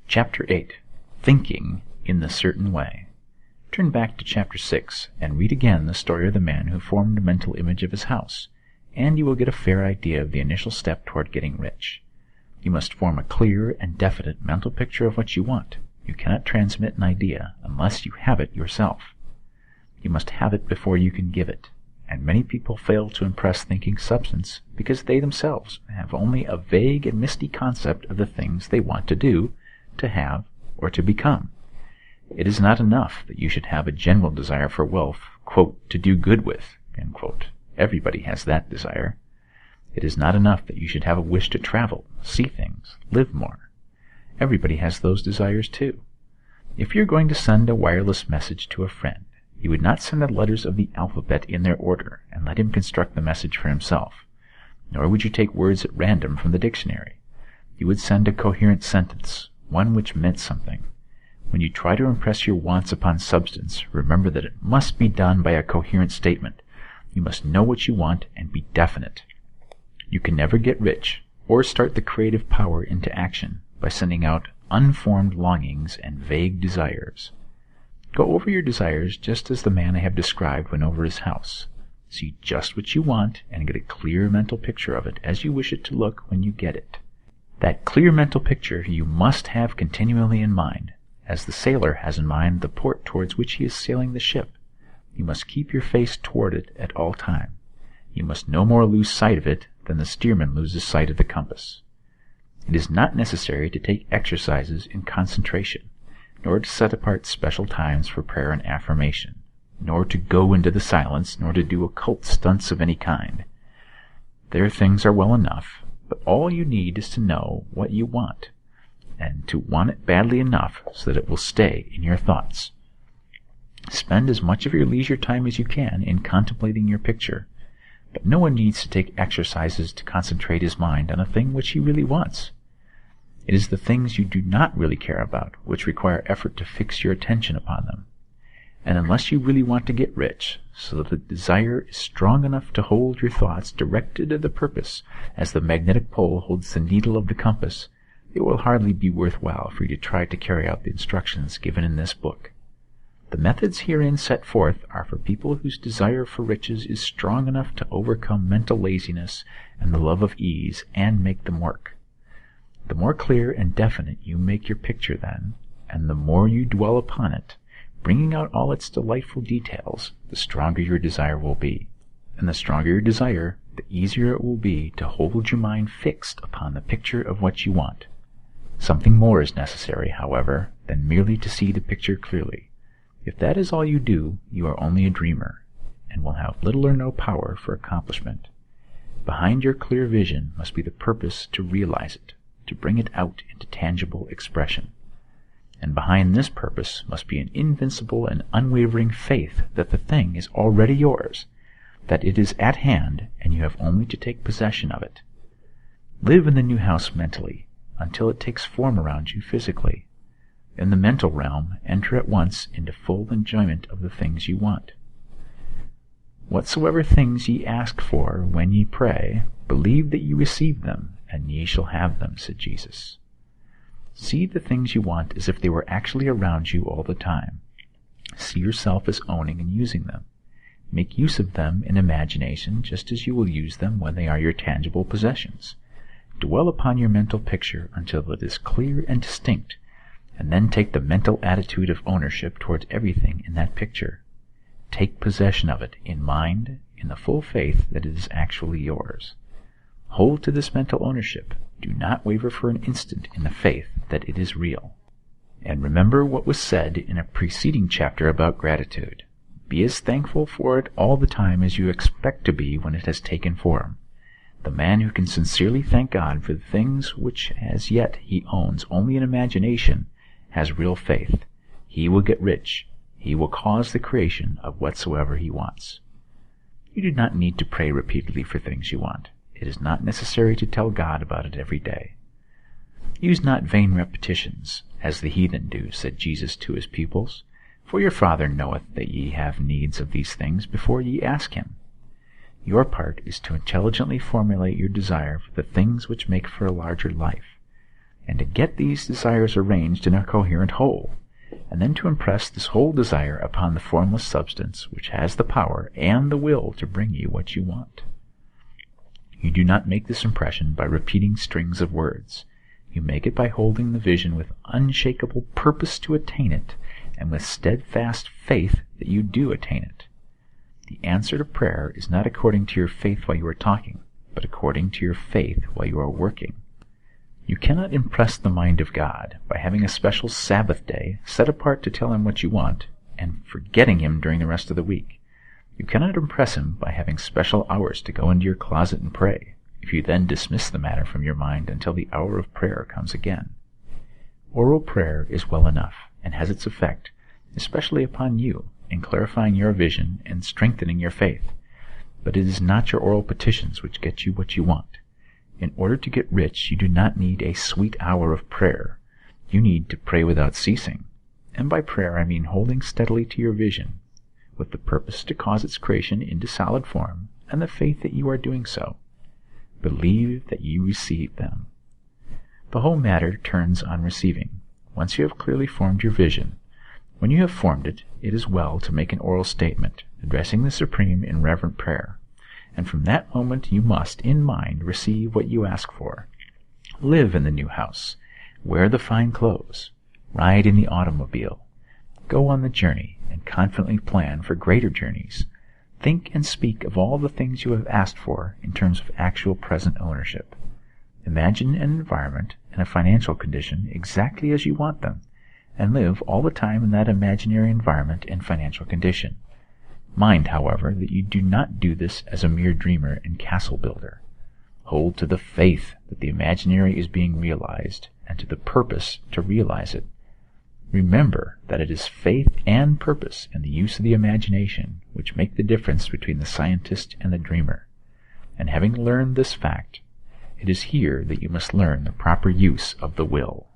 Chapter 8. Thinking in the Certain Way. Turn back to Chapter 6 and read again the story of the man who formed a mental image of his house, and you will get a fair idea of the initial step toward getting rich. You must form a clear and definite mental picture of what you want. You cannot transmit an idea unless you have it yourself. You must have it before you can give it, and many people fail to impress thinking substance because they themselves have only a vague and misty concept of the things they want to do, to have, or to become. It is not enough that you should have a general desire for wealth, quote, to do good with, end quote. Everybody has that desire. It is not enough that you should have a wish to travel, see things, live more. Everybody has those desires too. If you're going to send a wireless message to a friend, you would not send the letters of the alphabet in their order and let him construct the message for himself. Nor would you take words at random from the dictionary. You would send a coherent sentence, one which meant something. When you try to impress your wants upon substance, remember that it must be done by a coherent statement. You must know what you want and be definite. You can never get rich or start the creative power into action by sending out unformed longings and vague desires. Go over your desires just as the man I have described went over his house. See just what you want and get a clear mental picture of it as you wish it to look when you get it. That clear mental picture you must have continually in mind, as the sailor has in mind the port towards which he is sailing the ship. You must keep your face toward it at all time. You must no more lose sight of it than the steersman loses sight of the compass. It is not necessary to take exercises in concentration, nor to set apart special times for prayer and affirmation, nor to go into the silence, nor to do occult stunts of any kind. Their things are well enough, but all you need is to know what you want, and to want it badly enough so that it will stay in your thoughts. Spend as much of your leisure time as you can in contemplating your picture, but no one needs to take exercises to concentrate his mind on a thing which he really wants. It is the things you do not really care about which require effort to fix your attention upon them. And unless you really want to get rich, so that the desire is strong enough to hold your thoughts directed to the purpose as the magnetic pole holds the needle of the compass, it will hardly be worthwhile for you to try to carry out the instructions given in this book. The methods herein set forth are for people whose desire for riches is strong enough to overcome mental laziness and the love of ease and make them work. The more clear and definite you make your picture then, and the more you dwell upon it, bringing out all its delightful details, the stronger your desire will be. And the stronger your desire, the easier it will be to hold your mind fixed upon the picture of what you want. Something more is necessary, however, than merely to see the picture clearly. If that is all you do, you are only a dreamer, and will have little or no power for accomplishment. Behind your clear vision must be the purpose to realize it, to bring it out into tangible expression. And behind this purpose must be an invincible and unwavering faith that the thing is already yours, that it is at hand, and you have only to take possession of it. Live in the new house mentally, until it takes form around you physically. In the mental realm, enter at once into full enjoyment of the things you want. Whatsoever things ye ask for when ye pray, believe that ye receive them, and ye shall have them, said Jesus. See the things you want as if they were actually around you all the time. See yourself as owning and using them. Make use of them in imagination just as you will use them when they are your tangible possessions. Dwell upon your mental picture until it is clear and distinct, and then take the mental attitude of ownership towards everything in that picture. Take possession of it in mind, in the full faith that it is actually yours. Hold to this mental ownership. Do not waver for an instant in the faith that it is real. And remember what was said in a preceding chapter about gratitude. Be as thankful for it all the time as you expect to be when it has taken form. The man who can sincerely thank God for the things which as yet he owns only in imagination has real faith. He will get rich. He will cause the creation of whatsoever he wants. You do not need to pray repeatedly for things you want. It is not necessary to tell God about it every day. Use not vain repetitions, as the heathen do, said Jesus to his pupils, for your Father knoweth that ye have needs of these things before ye ask him. Your part is to intelligently formulate your desire for the things which make for a larger life. and to get these desires arranged in a coherent whole, and then to impress this whole desire upon the formless substance which has the power and the will to bring you what you want. You do not make this impression by repeating strings of words. You make it by holding the vision with unshakable purpose to attain it, and with steadfast faith that you do attain it. The answer to prayer is not according to your faith while you are talking, but according to your faith while you are working. You cannot impress the mind of God by having a special Sabbath day set apart to tell him what you want, and forgetting him during the rest of the week. You cannot impress him by having special hours to go into your closet and pray, if you then dismiss the matter from your mind until the hour of prayer comes again. Oral prayer is well enough, and has its effect, especially upon you, in clarifying your vision and strengthening your faith. But it is not your oral petitions which get you what you want. In order to get rich, you do not need a sweet hour of prayer. You need to pray without ceasing. And by prayer I mean holding steadily to your vision, with the purpose to cause its creation into solid form, and the faith that you are doing so. Believe that you receive them. The whole matter turns on receiving. Once you have clearly formed your vision, when you have formed it, it is well to make an oral statement, addressing the Supreme in reverent prayer. And from that moment you must, in mind, receive what you ask for. Live in the new house. Wear the fine clothes. Ride in the automobile. Go on the journey, and confidently plan for greater journeys. Think and speak of all the things you have asked for in terms of actual present ownership. Imagine an environment and a financial condition exactly as you want them, and live all the time in that imaginary environment and financial condition. Mind, however, that you do not do this as a mere dreamer and castle builder. Hold to the faith that the imaginary is being realized, and to the purpose to realize it. Remember that it is faith and purpose in the use of the imagination which make the difference between the scientist and the dreamer. And having learned this fact, it is here that you must learn the proper use of the will.